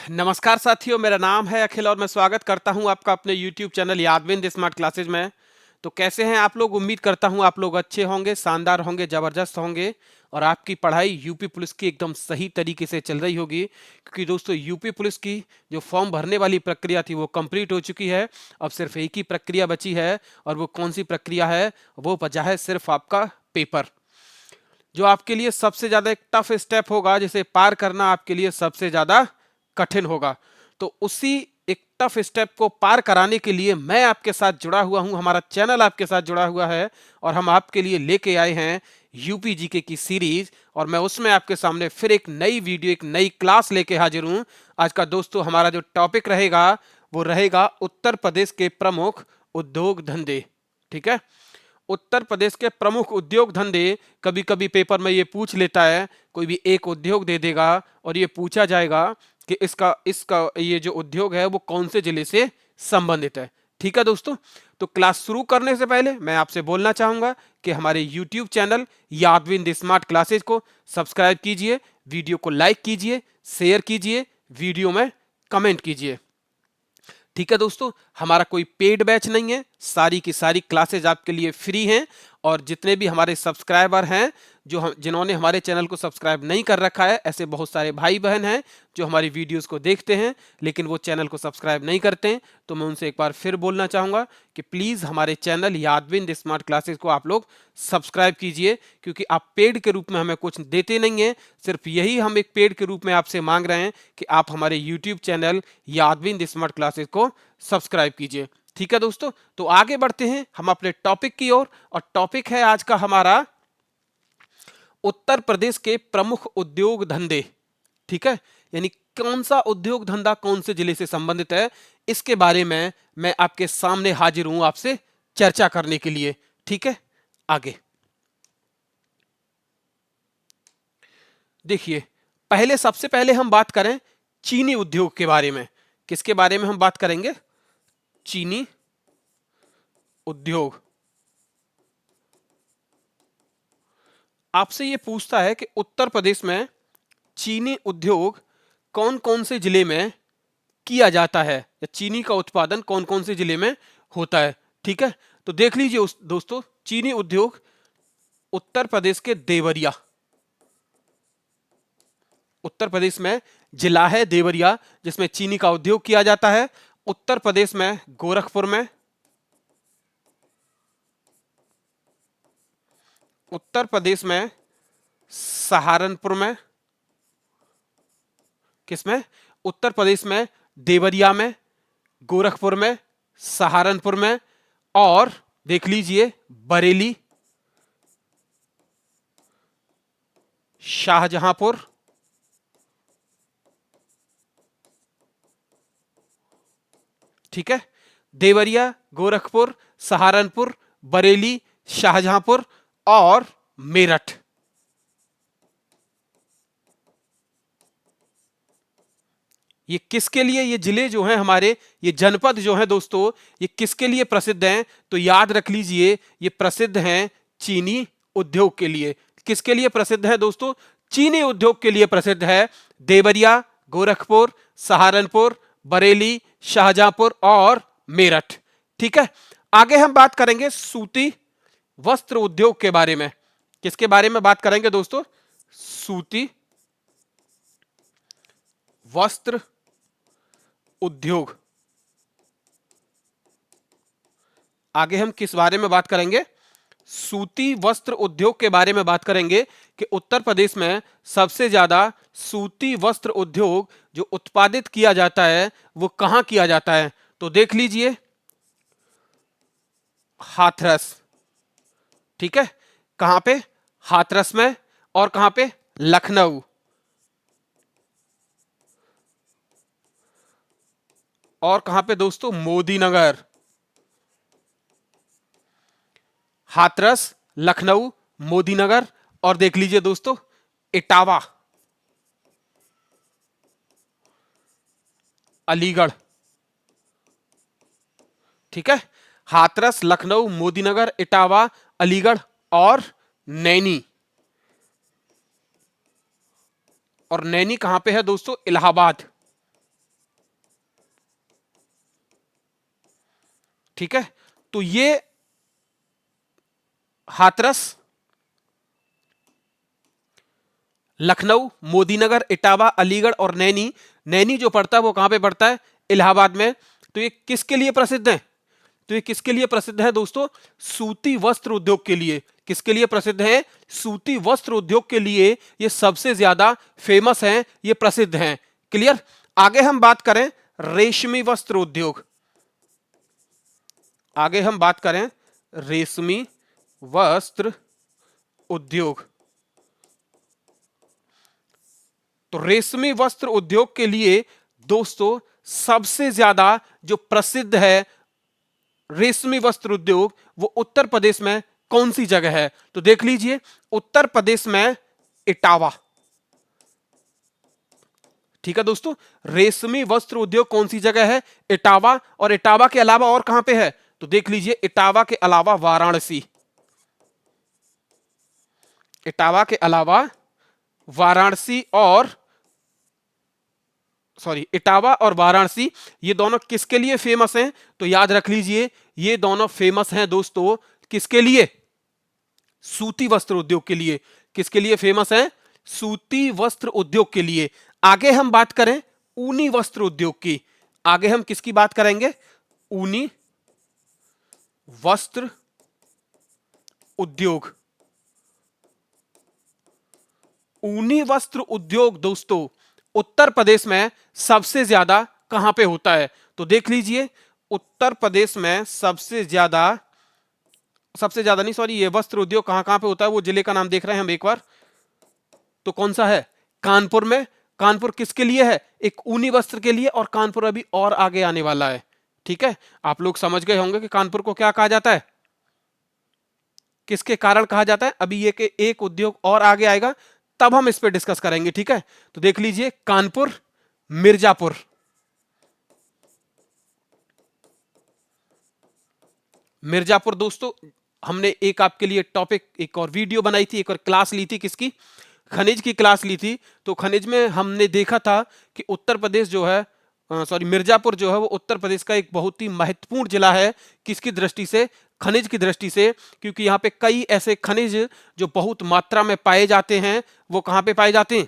नमस्कार साथियों, मेरा नाम है अखिल और मैं स्वागत करता हूं आपका अपने YouTube चैनल यादविंद स्मार्ट क्लासेज में। तो कैसे हैं आप लोग? उम्मीद करता हूं आप लोग अच्छे होंगे, शानदार होंगे, जबरदस्त होंगे और आपकी पढ़ाई यूपी पुलिस की एकदम सही तरीके से चल रही होगी। क्योंकि दोस्तों यूपी पुलिस की जो फॉर्म भरने वाली प्रक्रिया थी वो कंप्लीट हो चुकी है। अब सिर्फ एक ही प्रक्रिया बची है और वो कौन सी प्रक्रिया है? वो बचा है सिर्फ आपका पेपर, जो आपके लिए सबसे ज्यादा एक टफ स्टेप होगा, जिसे पार करना आपके लिए सबसे ज्यादा कठिन होगा। तो उसी एक टफ स्टेप को पार कराने के लिए मैं आपके साथ जुड़ा हुआ हूं, हमारा चैनल आपके साथ जुड़ा हुआ है और हम आपके लिए लेके आए हैं यूपी जीके की सीरीज। और मैं उसमें आपके सामने फिर एक नई वीडियो, एक नई क्लास लेके हाजिर हूं। आज का दोस्तों हमारा जो टॉपिक रहेगा वो रहेगा उत्तर प्रदेश के प्रमुख उद्योग धंधे। ठीक है, उत्तर प्रदेश के प्रमुख उद्योग धंधे। कभी कभी पेपर में ये पूछ लेता है, कोई भी एक उद्योग दे देगा और ये पूछा जाएगा कि इसका इसका ये जो उद्योग है वो कौन से जिले से संबंधित है। ठीक है दोस्तों, तो क्लास शुरू करने से पहले मैं आपसे बोलना चाहूंगा कि हमारे YouTube चैनल यादविंद स्मार्ट क्लासेज को सब्सक्राइब कीजिए, वीडियो को लाइक कीजिए, शेयर कीजिए, वीडियो में कमेंट कीजिए। ठीक है दोस्तों, हमारा कोई पेड बैच नहीं है, सारी की सारी क्लासेज आपके लिए फ्री हैं। और जितने भी हमारे सब्सक्राइबर हैं, जिन्होंने हमारे चैनल को सब्सक्राइब नहीं कर रखा है, ऐसे बहुत सारे भाई बहन हैं जो हमारी वीडियोस को देखते हैं लेकिन वो चैनल को सब्सक्राइब नहीं करते हैं। तो मैं उनसे एक बार फिर बोलना चाहूँगा कि प्लीज़ हमारे चैनल यादविंद स्मार्ट क्लासेस को आप लोग सब्सक्राइब कीजिए, क्योंकि आप पेड के रूप में हमें कुछ देते नहीं हैं। सिर्फ यही हम एक पेड के रूप में आपसे मांग रहे हैं कि आप हमारे यूट्यूब चैनल यादविंद स्मार्ट क्लासेस को सब्सक्राइब कीजिए। ठीक है दोस्तों, तो आगे बढ़ते हैं हम अपने टॉपिक की ओर। और टॉपिक है आज का हमारा उत्तर प्रदेश के प्रमुख उद्योग धंधे। ठीक है, यानी कौन सा उद्योग धंधा कौन से जिले से संबंधित है, इसके बारे में मैं आपके सामने हाजिर हूं आपसे चर्चा करने के लिए। ठीक है, आगे देखिए, सबसे पहले हम बात करें चीनी उद्योग के बारे में। किसके बारे में हम बात करेंगे? चीनी उद्योग। आपसे ये पूछता है कि उत्तर प्रदेश में चीनी उद्योग कौन कौन से जिले में किया जाता है, या चीनी का उत्पादन कौन कौन से जिले में होता है। ठीक है, तो देख लीजिए दोस्तों, चीनी उद्योग उत्तर प्रदेश के देवरिया, उत्तर प्रदेश में जिला है देवरिया जिसमें चीनी का उद्योग किया जाता है। उत्तर प्रदेश में गोरखपुर में, उत्तर प्रदेश में सहारनपुर में, किसमें? उत्तर प्रदेश में देवरिया में, गोरखपुर में, सहारनपुर में, और देख लीजिए बरेली, शाहजहांपुर, ठीक है, देवरिया, गोरखपुर, सहारनपुर, बरेली, शाहजहांपुर और मेरठ। ये किसके लिए, ये जिले जो हैं हमारे, ये जनपद जो हैं दोस्तों, ये किसके लिए प्रसिद्ध हैं? तो याद रख लीजिए, ये प्रसिद्ध हैं चीनी उद्योग के लिए। किसके लिए प्रसिद्ध है दोस्तों? चीनी उद्योग के लिए प्रसिद्ध है देवरिया, गोरखपुर, सहारनपुर, बरेली, शाहजहांपुर और मेरठ। ठीक है, आगे हम बात करेंगे सूती वस्त्र उद्योग के बारे में। किसके बारे में बात करेंगे दोस्तों? सूती वस्त्र उद्योग। आगे हम किस बारे में बात करेंगे? सूती वस्त्र उद्योग के बारे में बात करेंगे कि उत्तर प्रदेश में सबसे ज्यादा सूती वस्त्र उद्योग जो उत्पादित किया जाता है वो कहां किया जाता है। तो देख लीजिए हाथरस। ठीक है, कहां पे? हाथरस में। और कहां पे? लखनऊ। और कहां पे दोस्तों? मोदीनगर। हाथरस, लखनऊ, मोदीनगर और देख लीजिए दोस्तों इटावा, अलीगढ़। ठीक है, हाथरस, लखनऊ, मोदीनगर, इटावा, अलीगढ़ और नैनी। और नैनी कहां पे है दोस्तों? इलाहाबाद। ठीक है, तो ये हाथरस, लखनऊ, मोदीनगर, इटावा, अलीगढ़ और नैनी। नैनी जो पड़ता है वो कहां पे पड़ता है? इलाहाबाद में। तो ये किसके लिए प्रसिद्ध है? तो ये किसके लिए प्रसिद्ध है दोस्तों? सूती वस्त्र उद्योग के लिए। किसके लिए प्रसिद्ध है? सूती वस्त्र उद्योग के लिए ये सबसे ज्यादा फेमस हैं, ये प्रसिद्ध हैं। क्लियर? आगे हम बात करें रेशमी वस्त्र उद्योग। आगे हम बात करें रेशमी वस्त्र उद्योग। तो रेशमी वस्त्र उद्योग के लिए दोस्तों सबसे ज्यादा जो प्रसिद्ध है रेशमी वस्त्र उद्योग, वो उत्तर प्रदेश में कौन सी जगह है? तो देख लीजिए, उत्तर प्रदेश में इटावा। ठीक है दोस्तों, रेशमी वस्त्र उद्योग कौन सी जगह है? इटावा। और इटावा के अलावा और कहां पे है? तो देख लीजिए, इटावा के अलावा वाराणसी। इटावा के अलावा वाराणसी और इटावा और वाराणसी, ये दोनों किसके लिए फेमस हैं? तो याद रख लीजिए, ये दोनों फेमस हैं दोस्तों किसके लिए? सूती वस्त्र उद्योग के लिए। किसके लिए फेमस है? सूती वस्त्र उद्योग के लिए। आगे हम बात करें ऊनी वस्त्र उद्योग की। आगे हम किसकी बात करेंगे? ऊनी वस्त्र उद्योग। ऊनी वस्त्र उद्योग दोस्तों उत्तर प्रदेश में सबसे ज्यादा कहां पे होता है? तो देख लीजिए, उत्तर प्रदेश में सबसे ज्यादा नहीं, ये वस्त्र उद्योग कहां कहां पे होता है, वो जिले का नाम देख रहे हैं हम एक बार। तो कौन सा है? कानपुर में। कानपुर किसके लिए है? एक ऊनी वस्त्र के लिए। और कानपुर अभी और आगे आने वाला है। ठीक है, आप लोग समझ गए होंगे कि कानपुर को क्या कहा जाता है, किसके कारण कहा जाता है। अभी ये एक उद्योग और आगे आएगा, तब हम इस पे डिस्कस करेंगे। ठीक है, तो देख लीजिए, कानपुर, मिर्जापुर। मिर्जापुर दोस्तों, हमने एक आपके लिए टॉपिक, एक और वीडियो बनाई थी, एक और क्लास ली थी, किसकी? खनिज की क्लास ली थी। तो खनिज में हमने देखा था कि उत्तर प्रदेश जो है, मिर्जापुर जो है वो उत्तर प्रदेश का एक बहुत ही महत्वपूर्ण जिला है। किसकी दृष्टि से? खनिज की दृष्टि से। क्योंकि यहाँ पे कई ऐसे खनिज जो बहुत मात्रा में पाए जाते हैं, वो कहाँ पे पाए जाते हैं?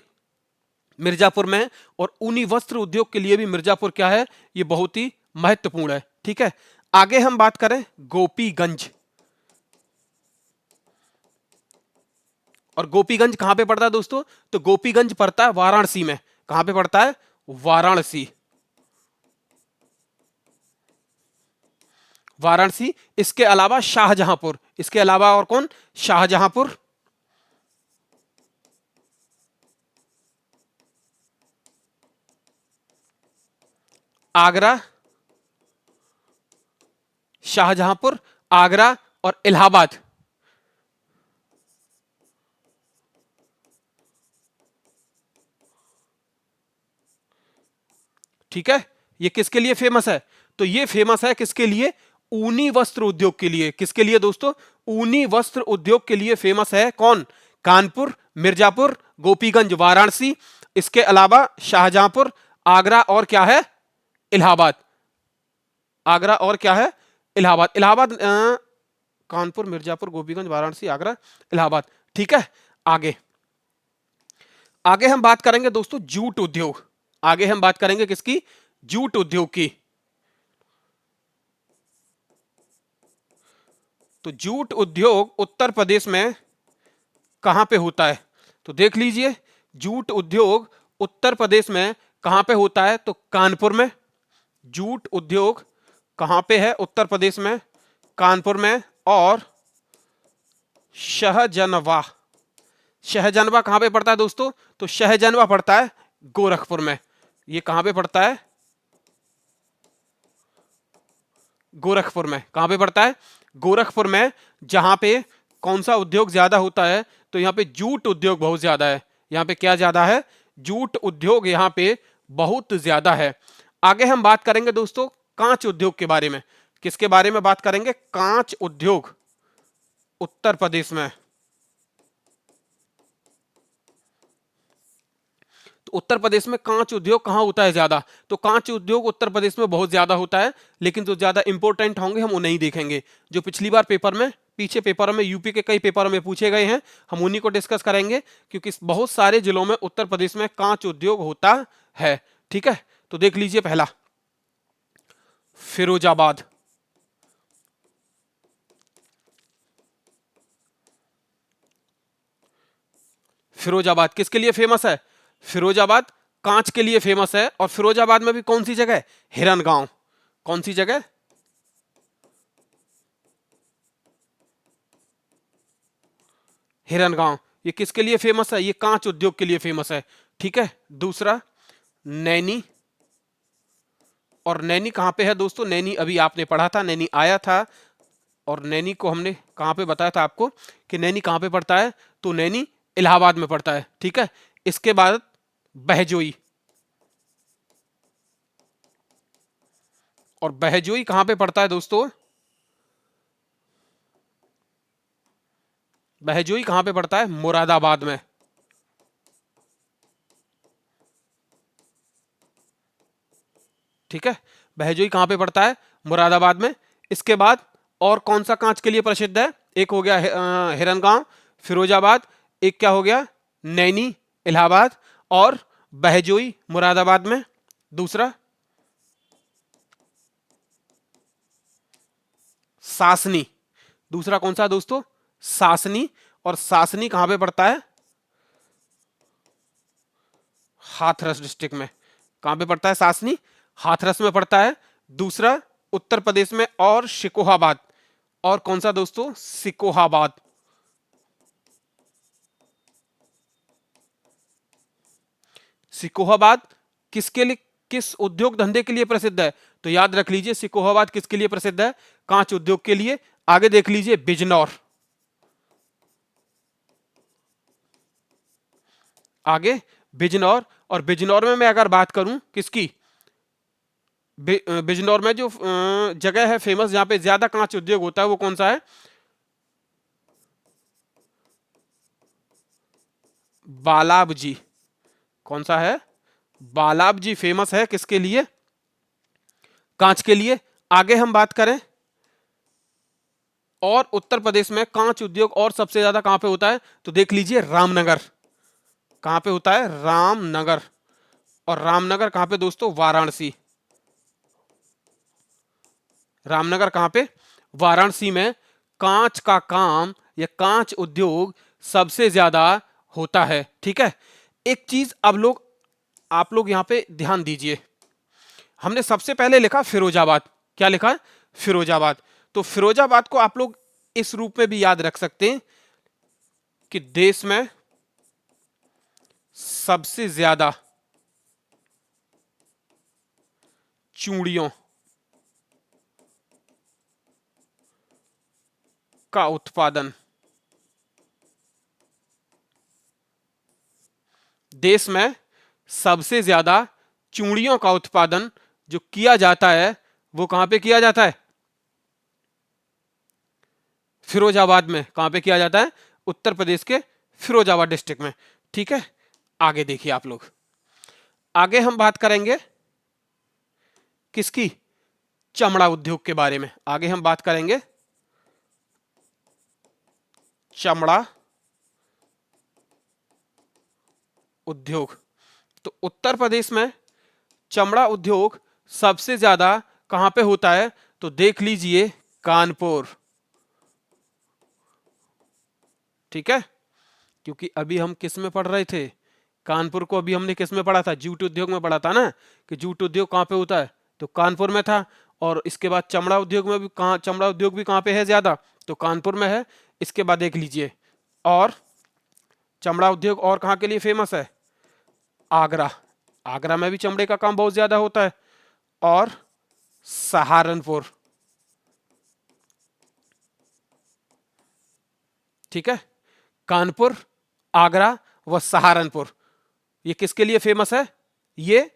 मिर्जापुर में। और ऊनी वस्त्र उद्योग के लिए भी मिर्जापुर क्या है? ये बहुत ही महत्वपूर्ण है। ठीक है, आगे हम बात करें गोपीगंज। और गोपीगंज कहां पे पड़ता है दोस्तों? तो गोपीगंज पड़ता है वाराणसी में। कहां पे पड़ता है? वाराणसी। वाराणसी। इसके अलावा शाहजहांपुर। इसके अलावा और कौन? शाहजहांपुर। आगरा, शाहजहांपुर, आगरा और इलाहाबाद। ठीक है, ये किसके लिए फेमस है? तो ये फेमस है किसके लिए? ऊनी वस्त्र उद्योग के लिए। किसके लिए दोस्तों? ऊनी वस्त्र उद्योग के लिए फेमस है। कौन? कानपुर, मिर्जापुर, गोपीगंज, वाराणसी। इसके अलावा शाहजहांपुर, आगरा और क्या है? इलाहाबाद। आगरा और क्या है? इलाहाबाद। इलाहाबाद, कानपुर, मिर्जापुर, गोपीगंज, वाराणसी, आगरा, इलाहाबाद। ठीक है, आगे आगे हम बात करेंगे दोस्तों जूट उद्योग। आगे हम बात करेंगे किसकी? जूट उद्योग की। तो जूट उद्योग उत्तर प्रदेश में कहां पे होता है? तो देख लीजिए, जूट उद्योग उत्तर प्रदेश में कहां पे होता है? तो कानपुर में। जूट उद्योग कहां पे है उत्तर प्रदेश में? कानपुर में। और शहजनवा। शहजनवा कहां पे पड़ता है दोस्तों? तो शहजनवा पड़ता है गोरखपुर में। ये कहां पे पड़ता है? गोरखपुर में। कहां पे पड़ता है? गोरखपुर में। जहां पे कौन सा उद्योग ज्यादा होता है? तो यहां पे जूट उद्योग बहुत ज्यादा है। यहां पे क्या ज्यादा है? जूट उद्योग यहां पे बहुत ज्यादा है। आगे हम बात करेंगे दोस्तों कांच उद्योग के बारे में। किसके बारे में बात करेंगे? कांच उद्योग उत्तर प्रदेश में। तो उत्तर प्रदेश में कांच उद्योग कहाँ होता है ज्यादा? तो कांच उद्योग उत्तर प्रदेश में बहुत ज्यादा होता है, लेकिन जो ज्यादा इंपॉर्टेंट होंगे हम उन्हें ही देखेंगे, जो पिछली बार पेपर में, पीछे पेपर में, यूपी के कई पेपर में पूछे गए हैं, हम उन्हीं को डिस्कस करेंगे, क्योंकि बहुत सारे जिलों में उत्तर प्रदेश में कांच उद्योग होता है। ठीक है, तो देख लीजिए पहला फिरोजाबाद। फिरोजाबाद किसके लिए फेमस है? फिरोजाबाद कांच के लिए फेमस है। और फिरोजाबाद में भी कौन सी जगह? हिरन गांव। कौन सी जगह? हिरन गांव। ये किसके लिए फेमस है? ये कांच उद्योग के लिए फेमस है। ठीक है, दूसरा नैनी। और नैनी कहां पे है दोस्तों? नैनी अभी आपने पढ़ा था, नैनी आया था, और नैनी को हमने कहां पे बताया था आपको कि नैनी कहां पे पड़ता है? तो नैनी इलाहाबाद में पड़ता है। ठीक है, इसके बाद बहजोई। और बहजोई कहां पे पड़ता है दोस्तों? बहजोई कहां पे पड़ता है? मुरादाबाद में। ठीक है, बहजोई कहां पे पड़ता है? मुरादाबाद में। इसके बाद और कौन सा कांच के लिए प्रसिद्ध है? एक हो गया हिरनगांव, फिरोजाबाद, एक क्या हो गया? नैनी इलाहाबाद, और बहजोई मुरादाबाद में। दूसरा सासनी। दूसरा कौन सा दोस्तों? सासनी। और सासनी कहां पे पड़ता है? हाथरस डिस्ट्रिक्ट में। कहां पे पड़ता है सासनी? हाथरस में पड़ता है। दूसरा उत्तर प्रदेश में और शिकोहाबाद। और कौन सा दोस्तों? सिकोहाबाद। सिकोहाबाद किसके लिए, किस उद्योग धंधे के लिए प्रसिद्ध है? तो याद रख लीजिए सिकोहाबाद किसके लिए प्रसिद्ध है? कांच उद्योग के लिए। आगे देख लीजिए बिजनौर। आगे बिजनौर। और बिजनौर में मैं अगर बात करूं किसकी, बिजनौर में जो जगह है फेमस जहां पे ज्यादा कांच उद्योग होता है, वो कौन सा है? बालाब जी। कौन सा है? बालाब जी फेमस है किसके लिए? कांच के लिए। आगे हम बात करें, और उत्तर प्रदेश में कांच उद्योग और सबसे ज्यादा कहां पे होता है? तो देख लीजिए रामनगर। कहां पे होता है? रामनगर। और रामनगर कहां पे दोस्तों? वाराणसी। रामनगर कहां पे? वाराणसी में कांच का काम या कांच उद्योग सबसे ज्यादा होता है। ठीक है, एक चीज अब लोग, आप लोग यहां पे ध्यान दीजिए। हमने सबसे पहले लिखा फिरोजाबाद। क्या लिखा है? फिरोजाबाद। तो फिरोजाबाद को आप लोग इस रूप में भी याद रख सकते हैं कि देश में सबसे ज्यादा चूड़ियों का उत्पादन, देश में सबसे ज्यादा चूड़ियों का उत्पादन जो किया जाता है, वो कहां पे किया जाता है? फिरोजाबाद में। कहां पे किया जाता है? उत्तर प्रदेश के फिरोजाबाद डिस्ट्रिक्ट में। ठीक है, आगे देखिए आप लोग। आगे हम बात करेंगे किसकी? चमड़ा उद्योग के बारे में। आगे हम बात करेंगे चमड़ा उद्योग। तो उत्तर प्रदेश में चमड़ा उद्योग सबसे ज्यादा कहां पे होता है? तो देख लीजिए कानपुर। ठीक है, क्योंकि अभी हम किस में पढ़ रहे थे? कानपुर को अभी हमने किस में पढ़ा था? जूट उद्योग में पढ़ा था ना, कि जूट उद्योग कहां पे होता है? तो कानपुर में था। और इसके बाद चमड़ा उद्योग में भी, कहां चमड़ा उद्योग भी कहां पे है ज्यादा? तो कानपुर में है। इसके बाद देख लीजिए, और चमड़ा उद्योग और कहां के लिए फेमस है? आगरा। आगरा में भी चमड़े का काम बहुत ज्यादा होता है। और सहारनपुर। ठीक है, कानपुर, आगरा व सहारनपुर, ये किसके लिए फेमस है? ये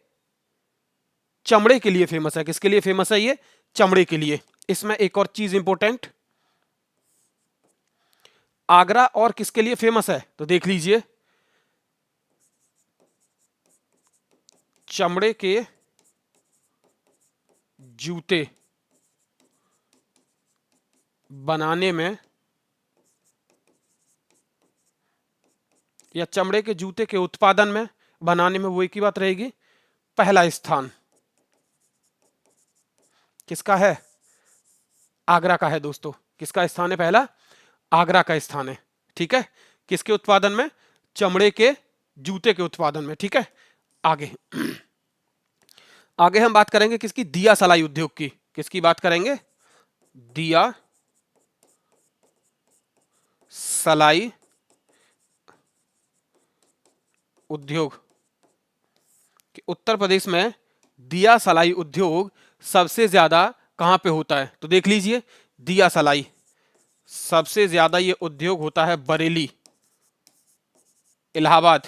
चमड़े के लिए फेमस है। किसके लिए फेमस है? ये चमड़े के लिए। इसमें एक और चीज इंपॉर्टेंट, आगरा और किसके लिए फेमस है? तो देख लीजिए चमड़े के जूते बनाने में या चमड़े के जूते के उत्पादन में, बनाने में वो एक ही बात रहेगी, पहला स्थान किसका है? आगरा का है दोस्तों। किसका स्थान है पहला? आगरा का स्थान है। ठीक है, किसके उत्पादन में? चमड़े के जूते के उत्पादन में। ठीक है, आगे आगे हम बात करेंगे किसकी? दिया सलाई उद्योग की। किसकी बात करेंगे? दिया सलाई उद्योग। कि उत्तर प्रदेश में दिया सलाई उद्योग सबसे ज्यादा कहां पे होता है? तो देख लीजिए, दिया सलाई सबसे ज्यादा ये उद्योग होता है बरेली, इलाहाबाद।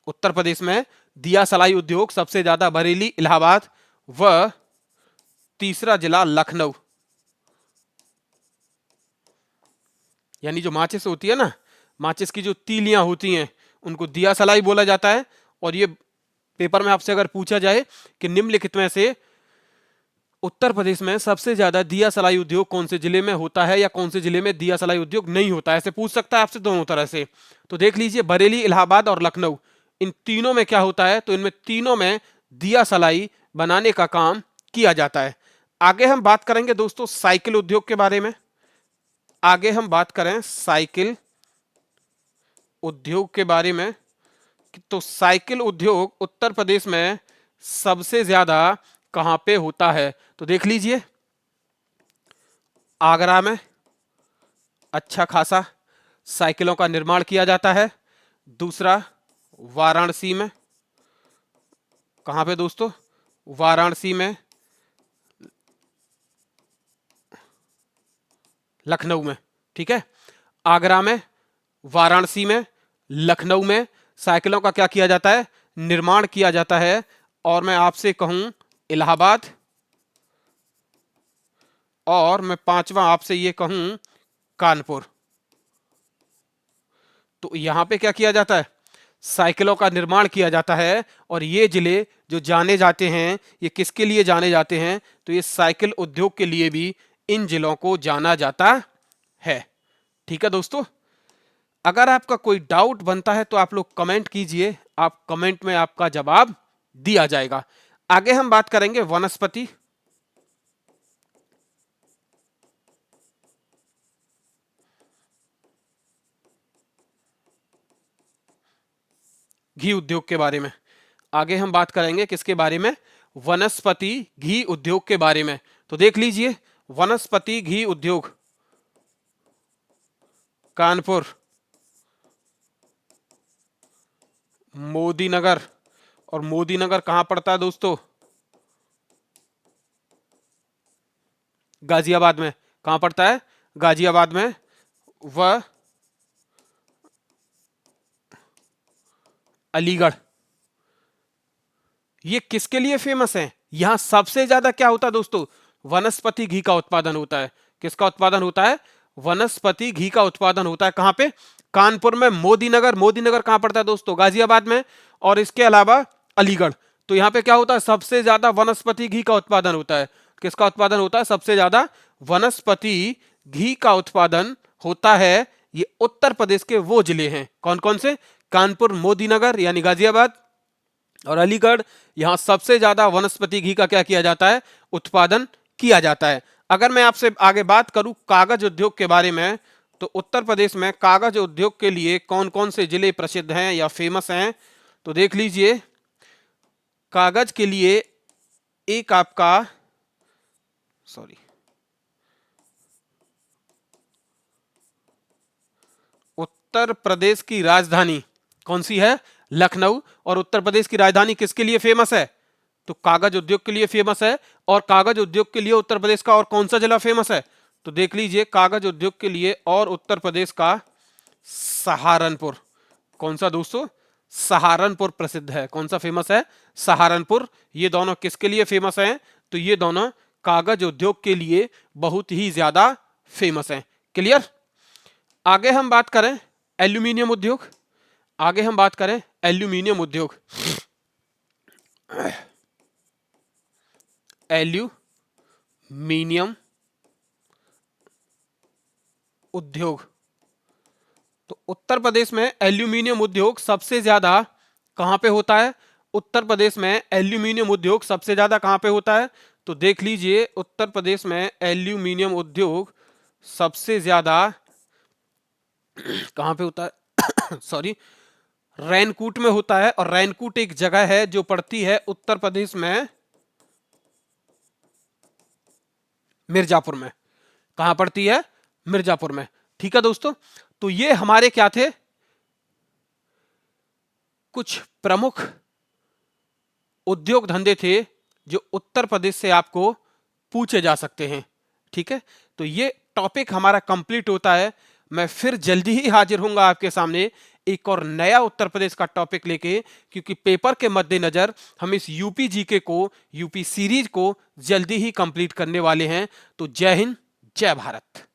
उत्तर प्रदेश में दिया सलाई उद्योग सबसे ज्यादा बरेली, इलाहाबाद व तीसरा जिला लखनऊ। यानी जो माचिस होती है ना, माचिस की जो तीलियां होती हैं उनको दिया सलाई बोला जाता है। और ये पेपर में आपसे अगर पूछा जाए कि निम्नलिखित में से उत्तर प्रदेश में सबसे ज्यादा दिया सलाई उद्योग कौन से जिले में होता है या कौन से जिले में दिया सलाई उद्योग नहीं होता है, ऐसे पूछ सकता है आपसे दोनों तरह से। तो देख लीजिए, बरेली, इलाहाबाद और लखनऊ, इन तीनों में क्या होता है? तो इनमें तीनों में दिया सलाई बनाने का काम किया जाता है। आगे हम बात करेंगे दोस्तों साइकिल उद्योग के बारे में। आगे हम बात करें साइकिल उद्योग के बारे में। तो साइकिल उद्योग उत्तर प्रदेश में सबसे ज्यादा कहां पे होता है? तो देख लीजिए, आगरा में अच्छा खासा साइकिलों का निर्माण किया जाता है। दूसरा, वाराणसी में। कहां पे दोस्तों? वाराणसी में, लखनऊ में। ठीक है, आगरा में, वाराणसी में, लखनऊ में साइकिलों का क्या किया जाता है? निर्माण किया जाता है। और मैं आपसे कहूं इलाहाबाद, और मैं पांचवा आपसे ये कहूं कानपुर। तो यहां पे क्या किया जाता है? साइकिलों का निर्माण किया जाता है। और ये जिले जो जाने जाते हैं, ये किसके लिए जाने जाते हैं? तो ये साइकिल उद्योग के लिए भी इन जिलों को जाना जाता है। ठीक है दोस्तों, अगर आपका कोई डाउट बनता है तो आप लोग कमेंट कीजिए, आप कमेंट में आपका जवाब दिया जाएगा। आगे हम बात करेंगे वनस्पति। घी उद्योग के बारे में। आगे हम बात करेंगे किसके बारे में? वनस्पति घी उद्योग के बारे में। तो देख लीजिए, वनस्पति घी उद्योग कानपुर, मोदीनगर। और मोदीनगर कहां पड़ता है दोस्तों? गाजियाबाद में। कहां पड़ता है? गाजियाबाद में। व अलीगढ़। ये किसके लिए फेमस है? यहां सबसे ज्यादा क्या होता है दोस्तों? वनस्पति घी का उत्पादन होता है। किसका उत्पादन होता है? वनस्पति घी का उत्पादन होता है। कहां पे? कानपुर में। मोदीनगर, मोदीनगर कहां पड़ता है दोस्तों? गाजियाबाद में। और इसके अलावा अलीगढ़। तो यहां पे क्या होता है? सबसे ज्यादा वनस्पति घी का उत्पादन होता है। किसका उत्पादन होता है? सबसे ज्यादा वनस्पति घी का उत्पादन होता है। ये उत्तर प्रदेश के वो जिले हैं, कौन कौन से? कानपुर, मोदीनगर यानी गाजियाबाद और अलीगढ़। यहां सबसे ज्यादा वनस्पति घी का क्या किया जाता है? उत्पादन किया जाता है। अगर मैं आपसे आगे बात करूं कागज उद्योग के बारे में, तो उत्तर प्रदेश में कागज उद्योग के लिए कौन कौन से जिले प्रसिद्ध हैं या फेमस हैं? तो देख लीजिए, कागज के लिए एक आपका उत्तर प्रदेश की राजधानी कौन सी है? लखनऊ। और उत्तर प्रदेश की राजधानी किसके लिए फेमस है? तो कागज उद्योग के लिए फेमस है। और कागज उद्योग के लिए उत्तर प्रदेश का और कौन सा जिला फेमस है? तो देख लीजिए, कागज उद्योग के लिए और उत्तर प्रदेश का सहारनपुर। कौन सा दोस्तों? सहारनपुर प्रसिद्ध है। कौन सा फेमस है? सहारनपुर। ये दोनों किसके लिए फेमस हैं? तो ये दोनों कागज उद्योग के लिए बहुत ही ज्यादा फेमस हैं। क्लियर? आगे हम बात करें एल्यूमिनियम उद्योग। आगे हम बात करें एल्यूमिनियम उद्योग। एल्यूमिनियम उद्योग, तो उत्तर प्रदेश में एल्यूमिनियम उद्योग सबसे ज्यादा कहां पे होता है? उत्तर प्रदेश में एल्यूमिनियम उद्योग सबसे ज्यादा कहां पे होता है? तो देख लीजिए, उत्तर प्रदेश में एल्यूमिनियम उद्योग सबसे ज्यादा कहां पे होता है? सॉरी, रैनकूट में होता है। और रैनकूट एक जगह है जो पड़ती है उत्तर प्रदेश में मिर्जापुर में। कहां पड़ती है? मिर्जापुर में। ठीक है दोस्तों, तो ये हमारे क्या थे, कुछ प्रमुख उद्योग धंधे थे जो उत्तर प्रदेश से आपको पूछे जा सकते हैं। ठीक है, तो ये टॉपिक हमारा कंप्लीट होता है। मैं फिर जल्दी ही हाजिर होऊंगा आपके सामने एक और नया उत्तर प्रदेश का टॉपिक लेके, क्योंकि पेपर के मद्देनजर हम इस यूपी जीके को, यूपी सीरीज को जल्दी ही कंप्लीट करने वाले हैं। तो जय हिंद, जय भारत।